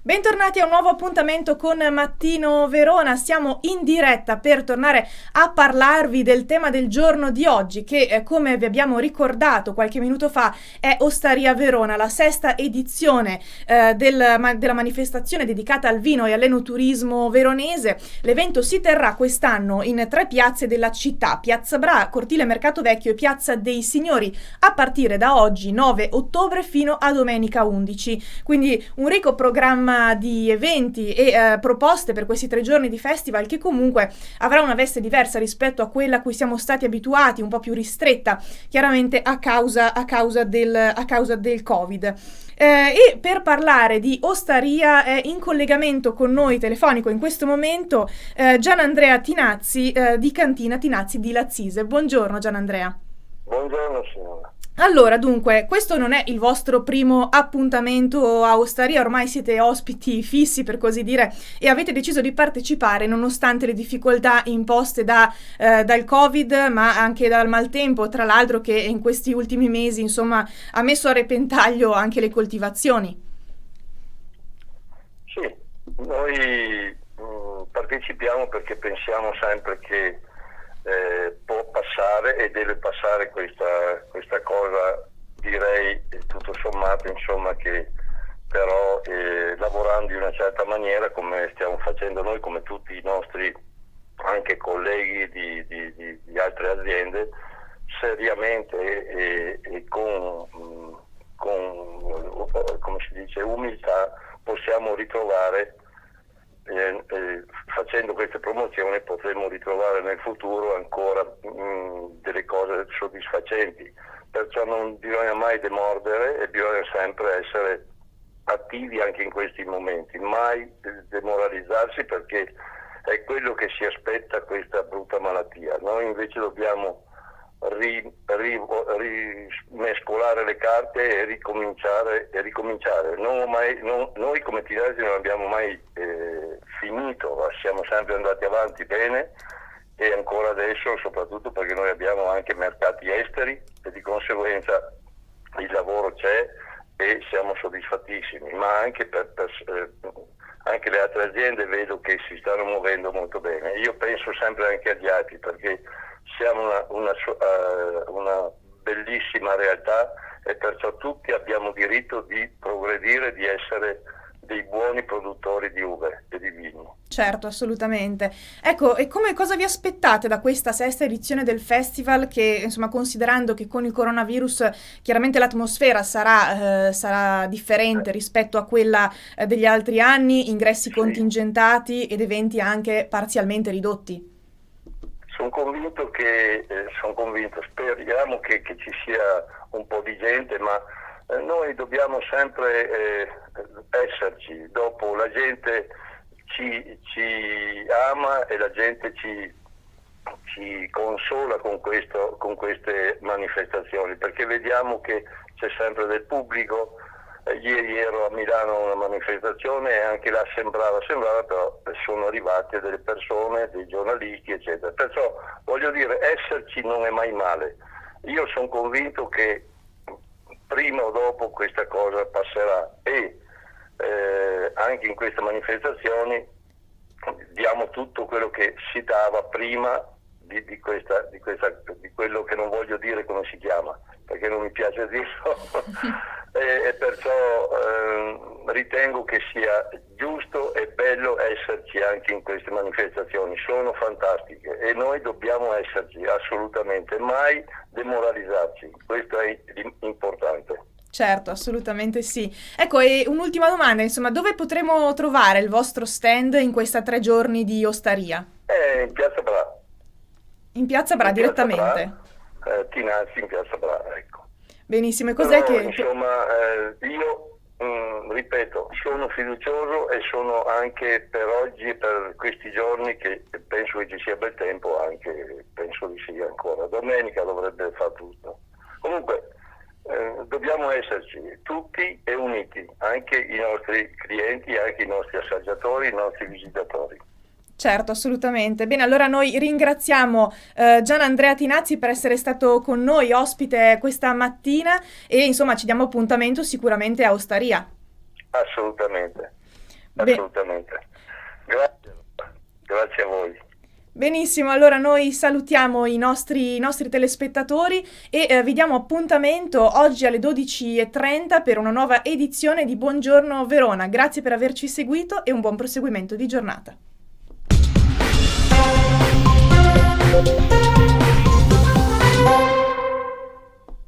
Bentornati a un nuovo appuntamento con Mattino Verona. Siamo in diretta per tornare a parlarvi del tema del giorno di oggi che, come vi abbiamo ricordato qualche minuto fa, è Ostaria Verona, la sesta edizione della manifestazione dedicata al vino e all'enoturismo veronese. L'evento si terrà quest'anno in 3 piazze della città: Piazza Bra, Cortile Mercato Vecchio e Piazza dei Signori, a partire da oggi 9 ottobre fino a domenica 11. Quindi un ricco programma di eventi e proposte per questi 3 giorni di festival che comunque avrà una veste diversa rispetto a quella a cui siamo stati abituati, un po' più ristretta chiaramente a causa del Covid. E per parlare di Ostaria è in collegamento con noi telefonico in questo momento Gianandrea Tinazzi di Cantina Tinazzi di Lazzise. Buongiorno Gianandrea. Buongiorno signora. Allora, dunque, questo non è il vostro primo appuntamento a Ostaria, ormai siete ospiti fissi per così dire e avete deciso di partecipare nonostante le difficoltà imposte dal Covid, ma anche dal maltempo, tra l'altro, che in questi ultimi mesi, insomma, ha messo a repentaglio anche le coltivazioni. Sì, noi partecipiamo perché pensiamo sempre che può passare e deve passare questa cosa, direi tutto sommato, insomma, che però lavorando in una certa maniera, come stiamo facendo noi, come tutti i nostri anche colleghi di altre aziende, seriamente e con come si dice, umiltà, possiamo ritrovare, facendo queste promozioni potremo ritrovare nel futuro ancora delle cose soddisfacenti, perciò non bisogna mai demordere e bisogna sempre essere attivi anche in questi momenti, mai demoralizzarsi, perché è quello che si aspetta questa brutta malattia. Noi invece dobbiamo rimescolare le carte e ricominciare. Noi come Tinazzi non abbiamo mai finito, siamo sempre andati avanti bene e ancora adesso, soprattutto perché noi abbiamo anche mercati esteri e di conseguenza il lavoro c'è e siamo soddisfattissimi, ma anche anche le altre aziende vedo che si stanno muovendo molto bene. Io penso sempre anche agli altri, perché siamo una bellissima realtà e perciò tutti abbiamo diritto di progredire, di essere dei buoni produttori di uve e di vino. Certo, assolutamente. Ecco, e cosa vi aspettate da questa sesta edizione del festival che, insomma, considerando che con il coronavirus chiaramente l'atmosfera sarà differente rispetto a quella degli altri anni, ingressi contingentati ed eventi anche parzialmente ridotti? Sono convinto, speriamo che ci sia un po' di gente, ma noi dobbiamo sempre esserci. Dopo la gente ci ama e la gente ci consola con queste manifestazioni, perché vediamo che c'è sempre del pubblico. Ieri ero a Milano a una manifestazione e anche là sembrava, però sono arrivate delle persone, dei giornalisti, eccetera. Perciò voglio dire, esserci non è mai male. Io sono convinto che prima o dopo questa cosa passerà e anche in queste manifestazioni diamo tutto quello che si dava prima di quello che non voglio dire come si chiama, perché non mi piace dirlo e perciò ritengo che sia giusto e bello esserci anche in queste manifestazioni, sono fantastiche e noi dobbiamo esserci assolutamente, mai demoralizzarci, questo è importante. Certo, assolutamente sì. Ecco, e un'ultima domanda, insomma, dove potremo trovare il vostro stand in questi 3 giorni di Ostaria? In Piazza Bra. In Piazza Bra, direttamente? Tinazzi in Piazza Bra, ecco. Benissimo, e cos'è però, che... insomma, io ripeto, sono fiducioso e sono anche per oggi e per questi giorni che penso che ci sia bel tempo, anche penso di sì ancora. Domenica dovrebbe far tutto. Comunque, dobbiamo esserci tutti e uniti, anche i nostri clienti, anche i nostri assaggiatori, i nostri visitatori. Certo, assolutamente. Bene, allora noi ringraziamo Gian Andrea Tinazzi per essere stato con noi ospite questa mattina e insomma ci diamo appuntamento sicuramente a Ostaria. Assolutamente, Be- assolutamente. Grazie, grazie a voi. Benissimo, allora noi salutiamo i nostri telespettatori e vi diamo appuntamento oggi alle 12:30 per una nuova edizione di Buongiorno Verona. Grazie per averci seguito e un buon proseguimento di giornata.